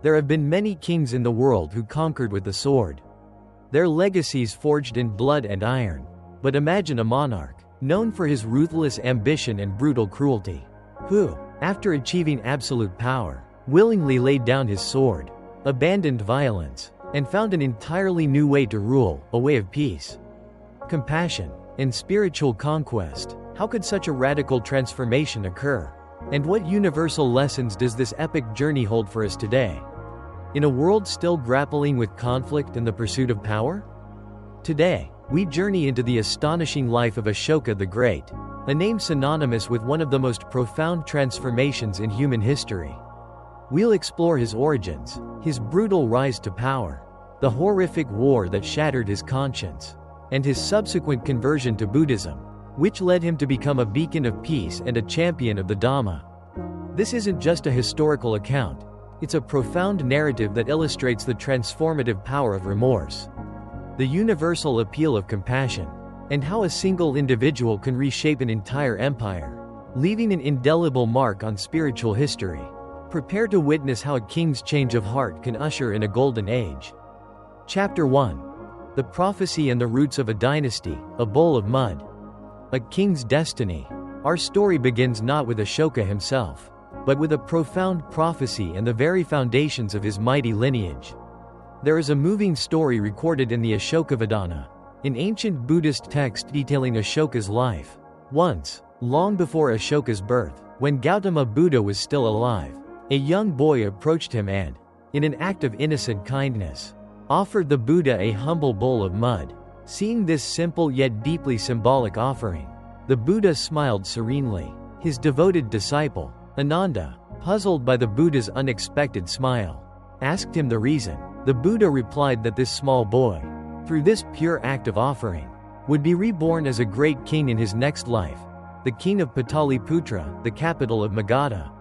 There have been many kings in the world who conquered with the sword. Their legacies forged in blood and iron. But imagine a monarch, known for his ruthless ambition and brutal cruelty, who, after achieving absolute power, willingly laid down his sword, abandoned violence, and found an entirely new way to rule, a way of peace, compassion, and spiritual conquest. How could such a radical transformation occur? And what universal lessons does this epic journey hold for us today? In a world still grappling with conflict and the pursuit of power? Today, we journey into the astonishing life of Ashoka the Great, a name synonymous with one of the most profound transformations in human history. We'll explore his origins, his brutal rise to power, the horrific war that shattered his conscience, and his subsequent conversion to Buddhism, which led him to become a beacon of peace and a champion of the Dharma. This isn't just a historical account, it's a profound narrative that illustrates the transformative power of remorse, the universal appeal of compassion, and how a single individual can reshape an entire empire, leaving an indelible mark on spiritual history. Prepare to witness how a king's change of heart can usher in a golden age. Chapter 1. The Prophecy and the Roots of a Dynasty, a Bowl of Mud. A King's Destiny. Our story begins not with Ashoka himself, but with a profound prophecy and the very foundations of his mighty lineage. There is a moving story recorded in the Ashokavadana, an ancient Buddhist text detailing Ashoka's life. Once, long before Ashoka's birth, when Gautama Buddha was still alive, a young boy approached him and, in an act of innocent kindness, offered the Buddha a humble bowl of mud. Seeing this simple yet deeply symbolic offering, the Buddha smiled serenely. His devoted disciple, Ananda, puzzled by the Buddha's unexpected smile, asked him the reason. The Buddha replied that this small boy, through this pure act of offering, would be reborn as a great king in his next life, the king of Pataliputra, the capital of Magadha.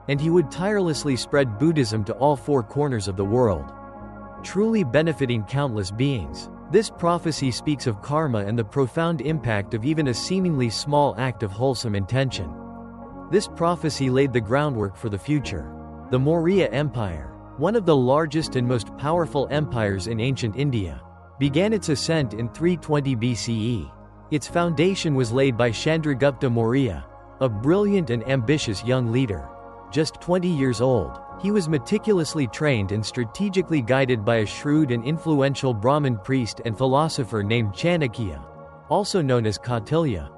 And he would tirelessly spread Buddhism to all four corners of the world, truly benefiting countless beings. This prophecy speaks of karma and the profound impact of even a seemingly small act of wholesome intention. This prophecy laid the groundwork for the future. The Maurya Empire, one of the largest and most powerful empires in ancient India, began its ascent in 320 BCE. Its foundation was laid by Chandragupta Maurya, a brilliant and ambitious young leader. Just 20 years old, he was meticulously trained and strategically guided by a shrewd and influential Brahmin priest and philosopher named Chanakya, also known as Kautilya.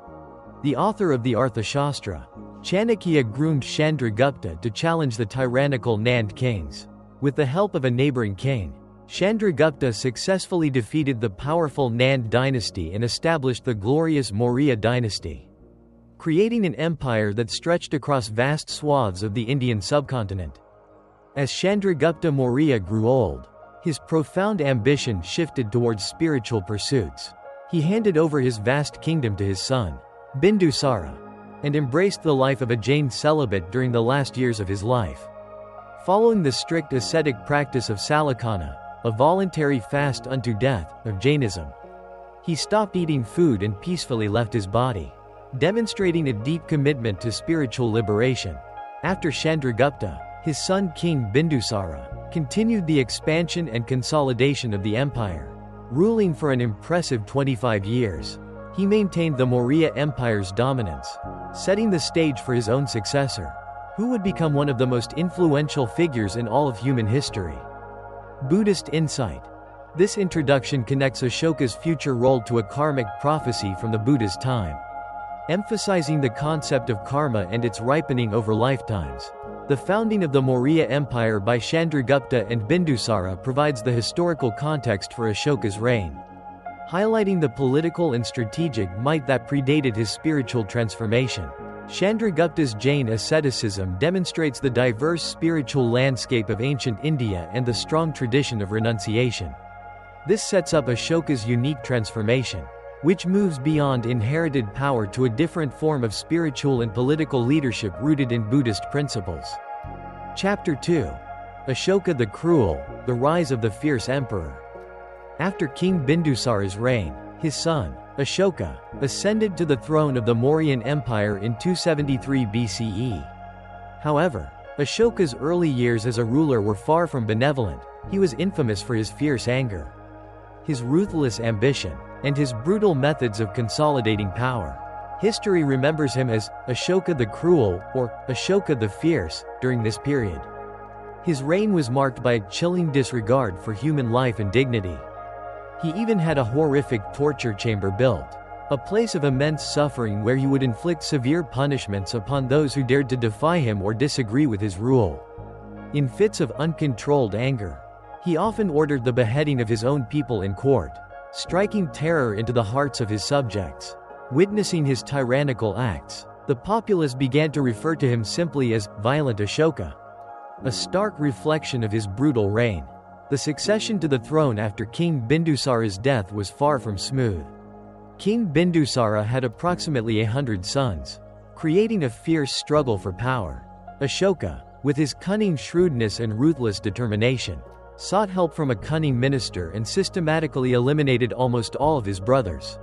The author of the Arthashastra, Chanakya groomed Chandragupta to challenge the tyrannical Nand kings. With the help of a neighboring king, Chandragupta successfully defeated the powerful Nand dynasty and established the glorious Maurya dynasty, creating an empire that stretched across vast swaths of the Indian subcontinent. As Chandragupta Maurya grew old, his profound ambition shifted towards spiritual pursuits. He handed over his vast kingdom to his son, Bindusara, and embraced the life of a Jain celibate during the last years of his life. Following the strict ascetic practice of Salakana, a voluntary fast unto death, of Jainism, he stopped eating food and peacefully left his body, demonstrating a deep commitment to spiritual liberation. After Chandragupta, his son King Bindusara continued the expansion and consolidation of the empire. Ruling for an impressive 25 years, he maintained the Maurya Empire's dominance, setting the stage for his own successor, who would become one of the most influential figures in all of human history. Buddhist insight. This introduction connects Ashoka's future role to a karmic prophecy from the Buddha's time, emphasizing the concept of karma and its ripening over lifetimes. The founding of the Maurya Empire by Chandragupta and Bindusara provides the historical context for Ashoka's reign, highlighting the political and strategic might that predated his spiritual transformation. Chandragupta's Jain asceticism demonstrates the diverse spiritual landscape of ancient India and the strong tradition of renunciation. This sets up Ashoka's unique transformation, which moves beyond inherited power to a different form of spiritual and political leadership rooted in Buddhist principles. Chapter 2. Ashoka the Cruel, the Rise of the Fierce Emperor. After King Bindusara's reign, his son, Ashoka, ascended to the throne of the Mauryan Empire in 273 BCE. However, Ashoka's early years as a ruler were far from benevolent. He was infamous for his fierce anger, his ruthless ambition, and his brutal methods of consolidating power. History remembers him as Ashoka the Cruel, or Ashoka the Fierce, during this period. His reign was marked by a chilling disregard for human life and dignity. He even had a horrific torture chamber built, a place of immense suffering where he would inflict severe punishments upon those who dared to defy him or disagree with his rule. In fits of uncontrolled anger, he often ordered the beheading of his own people in court, striking terror into the hearts of his subjects. Witnessing his tyrannical acts, the populace began to refer to him simply as Violent Ashoka, a stark reflection of his brutal reign. The succession to the throne after King Bindusara's death was far from smooth. King Bindusara had approximately 100 sons, creating a fierce struggle for power. Ashoka, with his cunning shrewdness and ruthless determination, sought help from a cunning minister and systematically eliminated almost all of his brothers,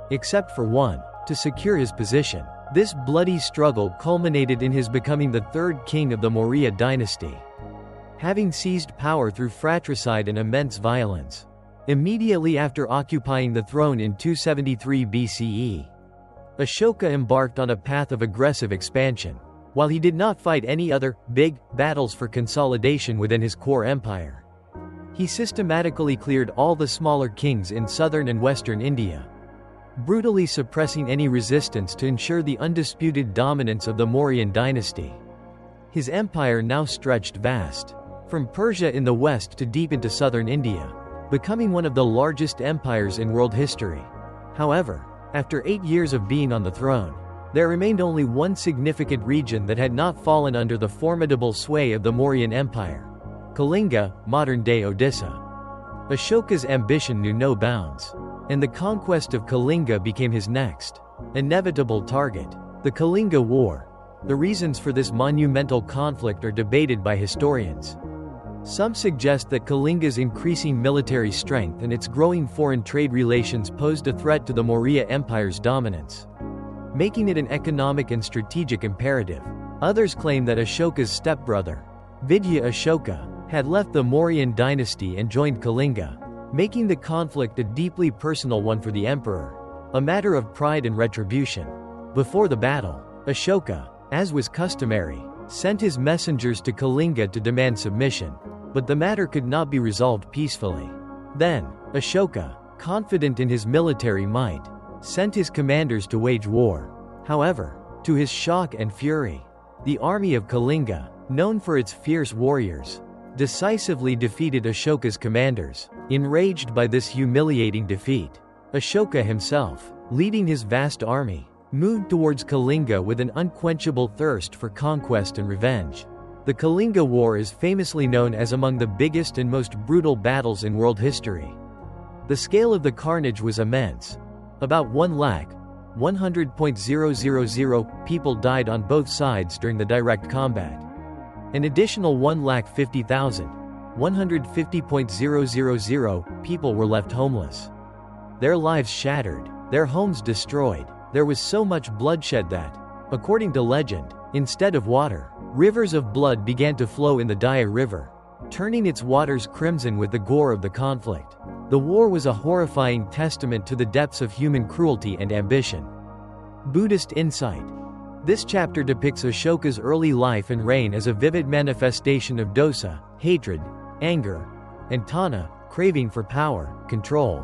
except for one, to secure his position. This bloody struggle culminated in his becoming the third king of the Maurya dynasty, having seized power through fratricide and immense violence. Immediately after occupying the throne in 273 BCE, Ashoka embarked on a path of aggressive expansion. While he did not fight any other big battles for consolidation within his core empire, he systematically cleared all the smaller kings in southern and western India, brutally suppressing any resistance to ensure the undisputed dominance of the Mauryan dynasty. His empire now stretched vast, from Persia in the west to deep into southern India, becoming one of the largest empires in world history. However, after 8 years of being on the throne, there remained only one significant region that had not fallen under the formidable sway of the Mauryan Empire: Kalinga, modern-day Odisha. Ashoka's ambition knew no bounds, and the conquest of Kalinga became his next inevitable target. The Kalinga War. The reasons for this monumental conflict are debated by historians. Some suggest that Kalinga's increasing military strength and its growing foreign trade relations posed a threat to the Maurya Empire's dominance, making it an economic and strategic imperative. Others claim that Ashoka's stepbrother, Vidya Ashoka, had left the Mauryan dynasty and joined Kalinga, making the conflict a deeply personal one for the emperor, a matter of pride and retribution. Before the battle, Ashoka, as was customary, sent his messengers to Kalinga to demand submission, but the matter could not be resolved peacefully. Then, Ashoka, confident in his military might, sent his commanders to wage war. However, to his shock and fury, the army of Kalinga, known for its fierce warriors, decisively defeated Ashoka's commanders. Enraged by this humiliating defeat, Ashoka himself, leading his vast army, moved towards Kalinga with an unquenchable thirst for conquest and revenge. The Kalinga War is famously known as among the biggest and most brutal battles in world history. The scale of the carnage was immense. About 1,100,000 people died on both sides during the direct combat. An additional 1,50,150,000 people were left homeless, their lives shattered, their homes destroyed. There was so much bloodshed that, according to legend, instead of water, rivers of blood began to flow in the Daya River, turning its waters crimson with the gore of the conflict. The war was a horrifying testament to the depths of human cruelty and ambition. Buddhist insight. This chapter depicts Ashoka's early life and reign as a vivid manifestation of dosa, hatred, anger, and tanha, craving for power, control.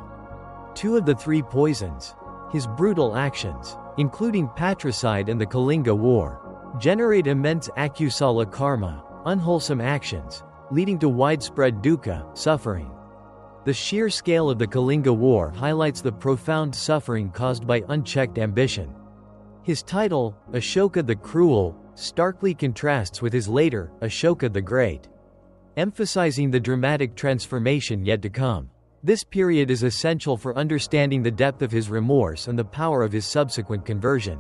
Two of the three poisons, his brutal actions, including patricide and the Kalinga War, generate immense akusala karma, unwholesome actions, leading to widespread dukkha, suffering. The sheer scale of the Kalinga War highlights the profound suffering caused by unchecked ambition. His title, Ashoka the Cruel, starkly contrasts with his later, Ashoka the Great, emphasizing the dramatic transformation yet to come. This period is essential for understanding the depth of his remorse and the power of his subsequent conversion.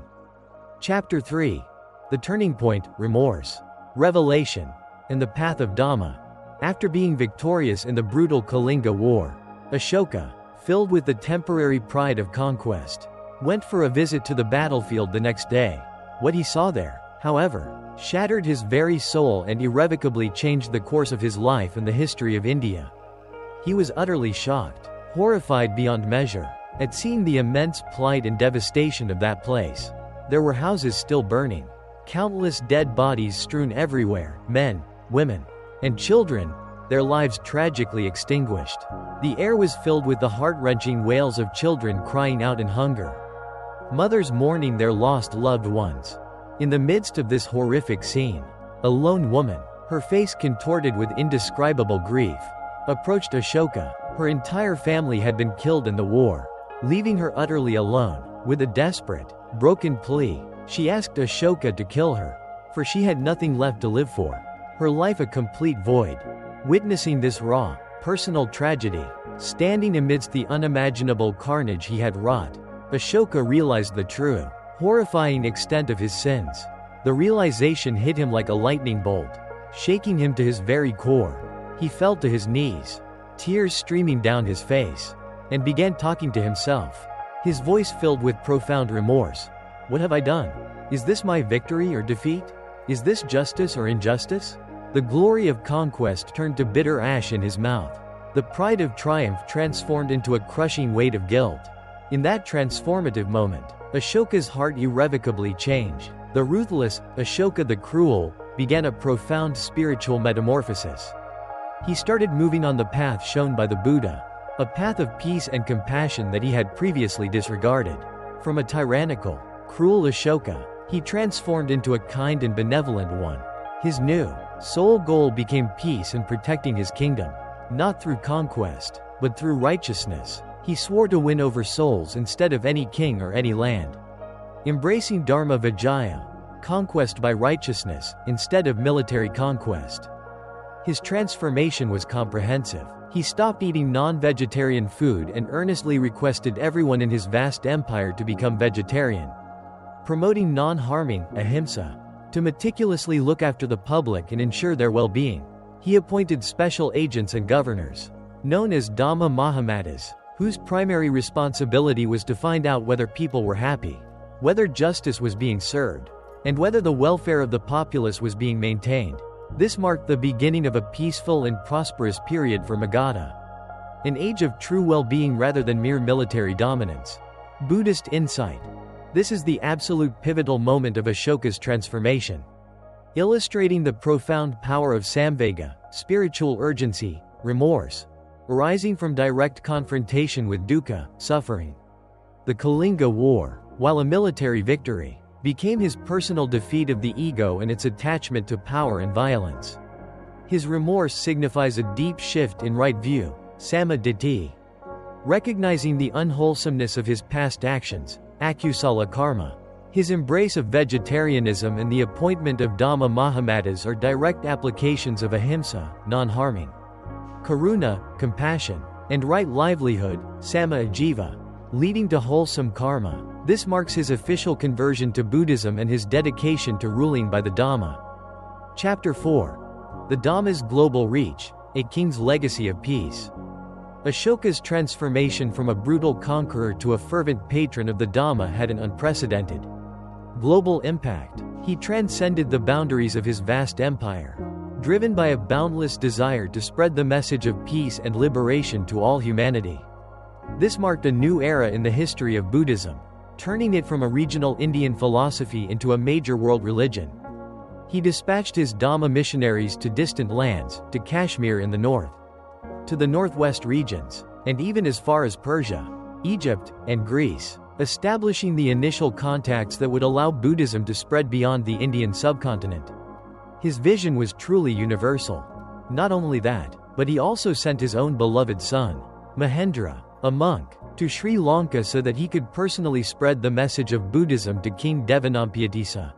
Chapter 3. The Turning Point, Remorse, Revelation, and the Path of Dhamma. After being victorious in the brutal Kalinga War, Ashoka, filled with the temporary pride of conquest, went for a visit to the battlefield the next day. What he saw there, however, shattered his very soul and irrevocably changed the course of his life and the history of India. He was utterly shocked, horrified beyond measure, at seeing the immense plight and devastation of that place. There were houses still burning, countless dead bodies strewn everywhere, men, women, and children, their lives tragically extinguished. The air was filled with the heart-wrenching wails of children crying out in hunger, mothers mourning their lost loved ones. In the midst of this horrific scene, a lone woman, her face contorted with indescribable grief, approached Ashoka. Her entire family had been killed in the war. Leaving her utterly alone, with a desperate, broken plea, she asked Ashoka to kill her, for she had nothing left to live for, her life a complete void. Witnessing this raw, personal tragedy, standing amidst the unimaginable carnage he had wrought, Ashoka realized the true, horrifying extent of his sins. The realization hit him like a lightning bolt, shaking him to his very core. He fell to his knees, tears streaming down his face, and began talking to himself, his voice filled with profound remorse. What have I done? Is this my victory or defeat? Is this justice or injustice? The glory of conquest turned to bitter ash in his mouth. The pride of triumph transformed into a crushing weight of guilt. In that transformative moment, Ashoka's heart irrevocably changed. The ruthless, Ashoka the cruel, began a profound spiritual metamorphosis. He started moving on the path shown by the Buddha, a path of peace and compassion that he had previously disregarded. From a tyrannical, cruel Ashoka, he transformed into a kind and benevolent one. His new, sole goal became peace and protecting his kingdom. Not through conquest, but through righteousness. He swore to win over souls instead of any king or any land. Embracing Dharma Vijaya, conquest by righteousness, instead of military conquest. His transformation was comprehensive. He stopped eating non-vegetarian food and earnestly requested everyone in his vast empire to become vegetarian. Promoting non-harming, ahimsa, to meticulously look after the public and ensure their well-being. He appointed special agents and governors, known as Dhamma Mahamatas, whose primary responsibility was to find out whether people were happy, whether justice was being served, and whether the welfare of the populace was being maintained. This marked the beginning of a peaceful and prosperous period for Magadha, an age of true well-being rather than mere military dominance. Buddhist insight. This is the absolute pivotal moment of Ashoka's transformation, illustrating the profound power of samvega, spiritual urgency, remorse, arising from direct confrontation with dukkha, suffering. The Kalinga War, while a military victory, became his personal defeat of the ego and its attachment to power and violence. His remorse signifies a deep shift in right view, samaditthi. Recognizing the unwholesomeness of his past actions, akusala karma. His embrace of vegetarianism and the appointment of Dhamma Mahamatas are direct applications of ahimsa, non-harming, karuna, compassion, and right livelihood, samma ajiva, leading to wholesome karma. This marks his official conversion to Buddhism and his dedication to ruling by the Dhamma. Chapter 4. The Dhamma's Global Reach, a King's Legacy of Peace. Ashoka's transformation from a brutal conqueror to a fervent patron of the Dhamma had an unprecedented global impact. He transcended the boundaries of his vast empire, driven by a boundless desire to spread the message of peace and liberation to all humanity. This marked a new era in the history of Buddhism, turning it from a regional Indian philosophy into a major world religion. He dispatched his Dhamma missionaries to distant lands, to Kashmir in the north, to the northwest regions, and even as far as Persia, Egypt, and Greece, establishing the initial contacts that would allow Buddhism to spread beyond the Indian subcontinent. His vision was truly universal. Not only that, but he also sent his own beloved son, Mahendra, a monk, to Sri Lanka so that he could personally spread the message of Buddhism to King Devanampiyatissa,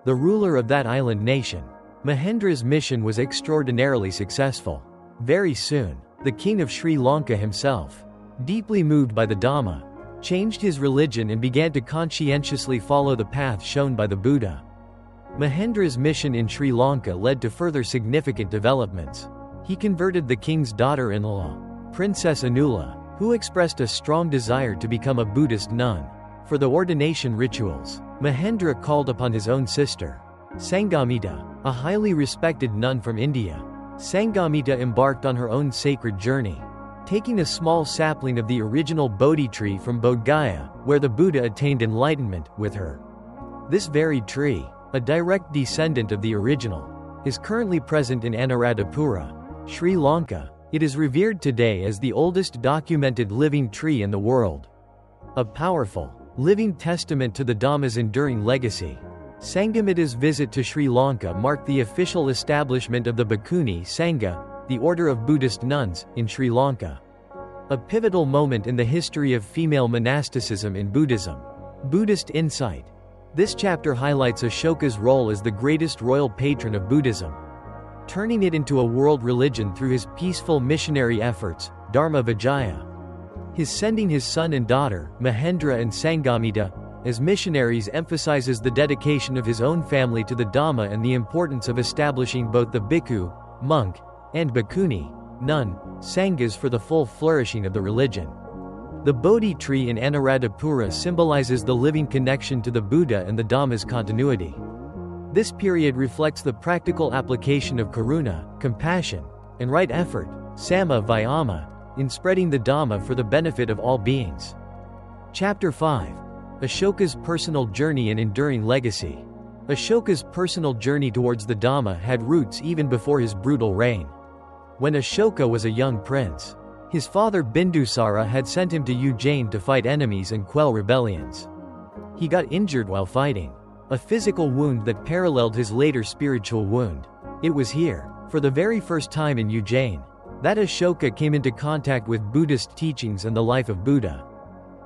the ruler of that island nation. Mahendra's mission was extraordinarily successful. Very soon, the king of Sri Lanka himself, deeply moved by the Dhamma, changed his religion and began to conscientiously follow the path shown by the Buddha. Mahendra's mission in Sri Lanka led to further significant developments. He converted the king's daughter-in-law, Princess Anula, who expressed a strong desire to become a Buddhist nun. For the ordination rituals, Mahendra called upon his own sister, Sanghamita, a highly respected nun from India. Sanghamita embarked on her own sacred journey, taking a small sapling of the original Bodhi tree from Bodh Gaya, where the Buddha attained enlightenment, with her. This very tree, a direct descendant of the original, is currently present in Anuradhapura, Sri Lanka. It is revered today as the oldest documented living tree in the world. A powerful, living testament to the Dhamma's enduring legacy. Sanghamita's visit to Sri Lanka marked the official establishment of the Bhikkhuni Sangha, the order of Buddhist nuns, in Sri Lanka. A pivotal moment in the history of female monasticism in Buddhism. Buddhist insight. This chapter highlights Ashoka's role as the greatest royal patron of Buddhism, turning it into a world religion through his peaceful missionary efforts, Dharma Vijaya. His sending his son and daughter, Mahendra and Sanghamita, as missionaries emphasizes the dedication of his own family to the Dhamma and the importance of establishing both the bhikkhu, monk, and bhikkhuni, nun, sanghas for the full flourishing of the religion. The Bodhi tree in Anuradhapura symbolizes the living connection to the Buddha and the Dhamma's continuity. This period reflects the practical application of karuna, compassion, and right effort, samma vayama, in spreading the Dhamma for the benefit of all beings. Chapter 5. Ashoka's personal journey and enduring legacy. Ashoka's personal journey towards the Dhamma had roots even before his brutal reign. When Ashoka was a young prince, his father Bindusara had sent him to Ujjain to fight enemies and quell rebellions. He got injured while fighting, a physical wound that paralleled his later spiritual wound. It was here, for the very first time in Ujjain, that Ashoka came into contact with Buddhist teachings and the life of Buddha.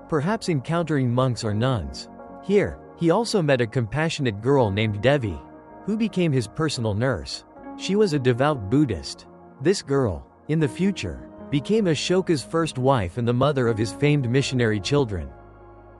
Perhaps encountering monks or nuns. Here, he also met a compassionate girl named Devi, who became his personal nurse. She was a devout Buddhist. This girl, in the future, became Ashoka's first wife and the mother of his famed missionary children,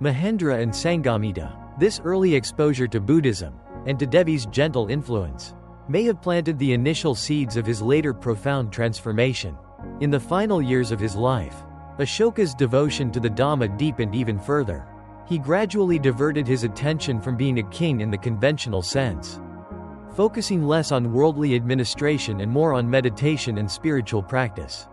Mahendra and Sanghamita. This early exposure to Buddhism, and to Devi's gentle influence, may have planted the initial seeds of his later profound transformation. In the final years of his life, Ashoka's devotion to the Dhamma deepened even further. He gradually diverted his attention from being a king in the conventional sense, focusing less on worldly administration and more on meditation and spiritual practice.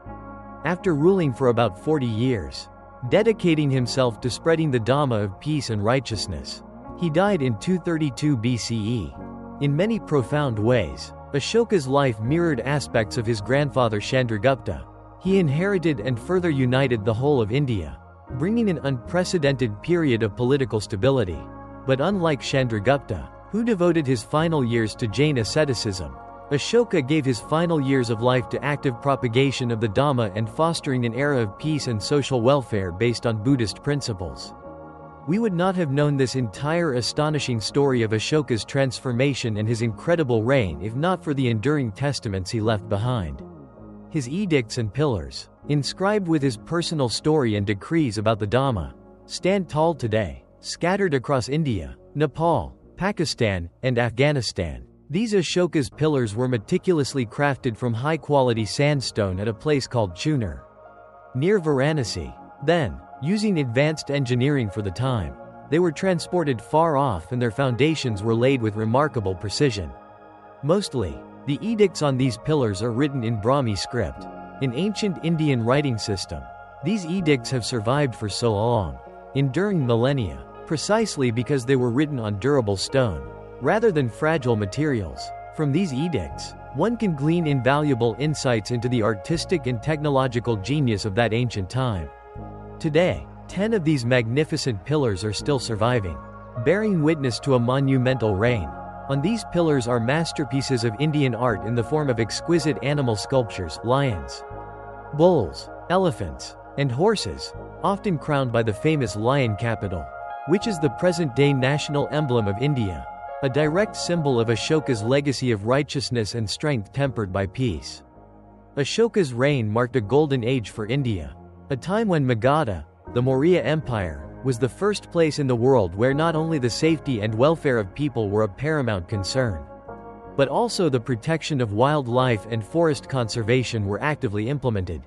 After ruling for about 40 years, dedicating himself to spreading the Dhamma of peace and righteousness, he died in 232 BCE. In many profound ways, Ashoka's life mirrored aspects of his grandfather Chandragupta. He inherited and further united the whole of India, bringing an unprecedented period of political stability. But unlike Chandragupta, who devoted his final years to Jain asceticism, Ashoka gave his final years of life to active propagation of the Dhamma and fostering an era of peace and social welfare based on Buddhist principles. We would not have known this entire astonishing story of Ashoka's transformation and his incredible reign if not for the enduring testaments he left behind. His edicts and pillars, inscribed with his personal story and decrees about the Dhamma, stand tall today, scattered across India, Nepal, Pakistan, and Afghanistan. These Ashoka's pillars were meticulously crafted from high-quality sandstone at a place called Chunar, near Varanasi. Then, using advanced engineering for the time, they were transported far off and their foundations were laid with remarkable precision. Mostly, the edicts on these pillars are written in Brahmi script, an ancient Indian writing system. These edicts have survived for so long, enduring millennia, precisely because they were written on durable stone, rather than fragile materials. From these edicts, one can glean invaluable insights into the artistic and technological genius of that ancient time. Today, 10 of these magnificent pillars are still surviving, bearing witness to a monumental reign. On these pillars are masterpieces of Indian art in the form of exquisite animal sculptures, lions, bulls, elephants, and horses, often crowned by the famous lion capital, which is the present-day national emblem of India, a direct symbol of Ashoka's legacy of righteousness and strength tempered by peace. Ashoka's reign marked a golden age for India, a time when Magadha, the Maurya Empire, was the first place in the world where not only the safety and welfare of people were a paramount concern, but also the protection of wildlife and forest conservation were actively implemented.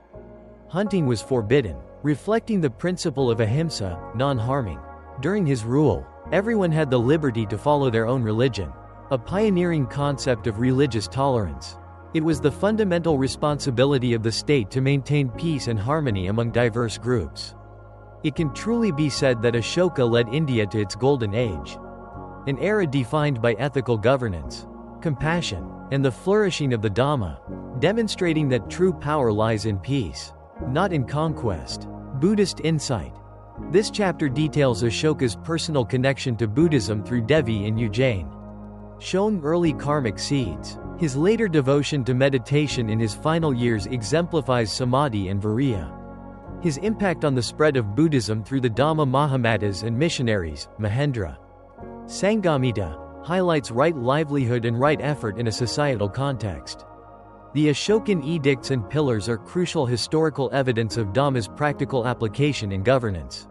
Hunting was forbidden, reflecting the principle of ahimsa, non-harming. During his rule, everyone had the liberty to follow their own religion. a pioneering concept of religious tolerance. It was the fundamental responsibility of the state to maintain peace and harmony among diverse groups. It can truly be said that Ashoka led India to its golden age. An era defined by ethical governance, compassion, and the flourishing of the Dhamma, demonstrating that true power lies in peace, not in conquest. Buddhist insight. This chapter details Ashoka's personal connection to Buddhism through Devi in Ujjain. Shown early karmic seeds. His later devotion to meditation in his final years exemplifies samadhi and virya. His impact on the spread of Buddhism through the Dhamma Mahamatas and missionaries, Mahendra Sanghamita, highlights right livelihood and right effort in a societal context. The Ashokan edicts and pillars are crucial historical evidence of Dhamma's practical application in governance.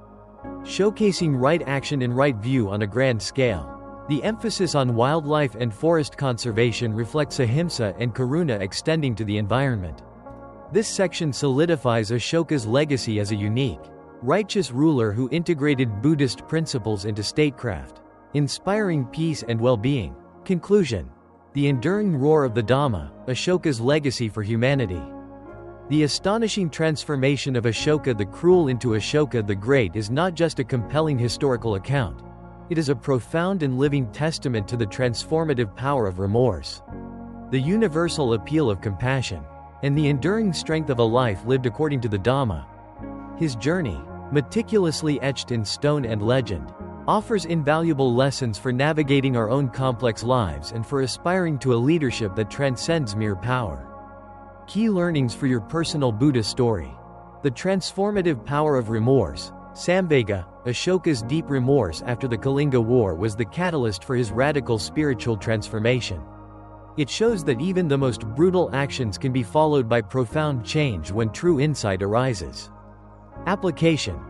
Showcasing right action and right view on a grand scale. The emphasis on wildlife and forest conservation reflects ahimsa and karuna extending to the environment. This section solidifies Ashoka's legacy as a unique, righteous ruler who integrated Buddhist principles into statecraft, inspiring peace and well-being. Conclusion. The enduring roar of the Dhamma, Ashoka's legacy for humanity. The astonishing transformation of Ashoka the Cruel into Ashoka the Great is not just a compelling historical account. It is a profound and living testament to the transformative power of remorse, the universal appeal of compassion, and the enduring strength of a life lived according to the Dhamma. His journey, meticulously etched in stone and legend, offers invaluable lessons for navigating our own complex lives and for aspiring to a leadership that transcends mere power. Key learnings for your personal Buddha story. The transformative power of remorse. Samvega, Ashoka's deep remorse after the Kalinga War was the catalyst for his radical spiritual transformation. It shows that even the most brutal actions can be followed by profound change when true insight arises. Application.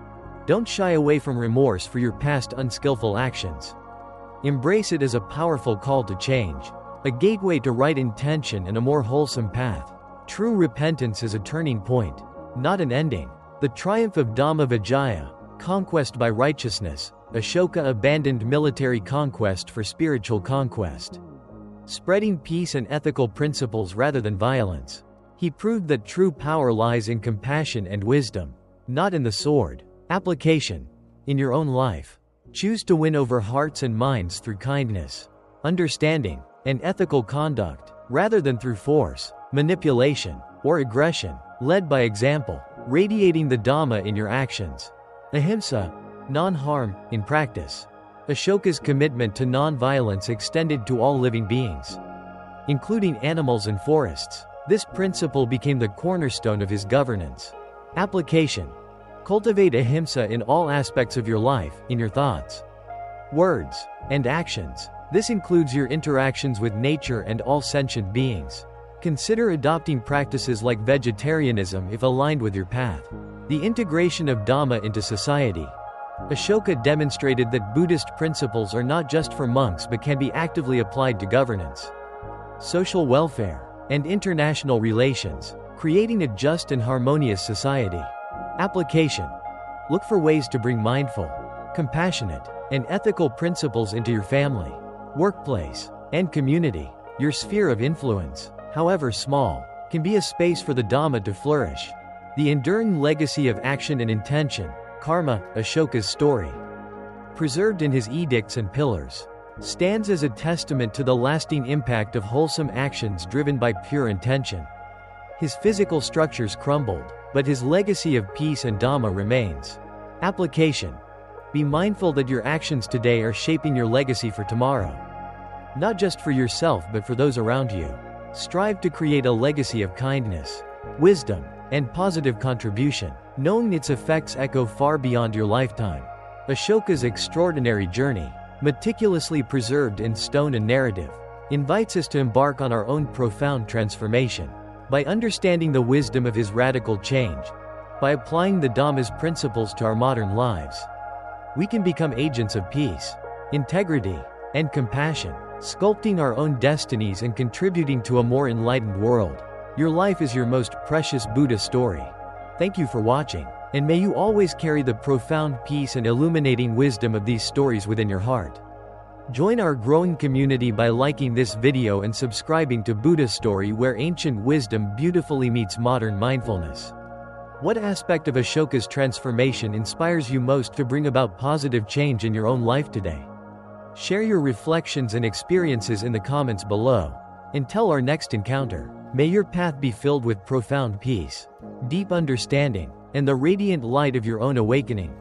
Don't shy away from remorse for your past unskillful actions. Embrace it as a powerful call to change, a gateway to right intention and a more wholesome path. True repentance is a turning point, not an ending. The triumph of Dhamma Vijaya, conquest by righteousness. Ashoka abandoned military conquest for spiritual conquest, spreading peace and ethical principles rather than violence. He proved that true power lies in compassion and wisdom, not in the sword. Application. In your own life, choose to win over hearts and minds through kindness, understanding, and ethical conduct, rather than through force, manipulation, or aggression. Led by example, radiating the Dhamma in your actions. Ahimsa, non-harm, in practice. Ashoka's commitment to non-violence extended to all living beings, including animals and forests. This principle became the cornerstone of his governance. Application. Cultivate ahimsa in all aspects of your life, in your thoughts, words, and actions. This includes your interactions with nature and all sentient beings. Consider adopting practices like vegetarianism if aligned with your path. The integration of Dhamma into society. Ashoka demonstrated that Buddhist principles are not just for monks but can be actively applied to governance, social welfare, and international relations, creating a just and harmonious society. Application. Look for ways to bring mindful, compassionate, and ethical principles into your family, workplace, and community. Your sphere of influence, however small, can be a space for the Dhamma to flourish. The enduring legacy of action and intention, karma, Ashoka's story, preserved in his edicts and pillars, stands as a testament to the lasting impact of wholesome actions driven by pure intention. His physical structures crumbled, but his legacy of peace and Dhamma remains. Application. Be mindful that your actions today are shaping your legacy for tomorrow. Not just for yourself but for those around you. Strive to create a legacy of kindness, wisdom, and positive contribution, knowing its effects echo far beyond your lifetime. Ashoka's extraordinary journey, meticulously preserved in stone and narrative, invites us to embark on our own profound transformation. By understanding the wisdom of his radical change, by applying the Dhamma's principles to our modern lives, we can become agents of peace, integrity, and compassion, sculpting our own destinies and contributing to a more enlightened world. Your life is your most precious Buddha story. Thank you for watching, and may you always carry the profound peace and illuminating wisdom of these stories within your heart. Join our growing community by liking this video and subscribing to Buddha Story, where ancient wisdom beautifully meets modern mindfulness. What aspect of Ashoka's transformation inspires you most to bring about positive change in your own life today? Share your reflections and experiences in the comments below. Until our next encounter, may your path be filled with profound peace, deep understanding, and the radiant light of your own awakening.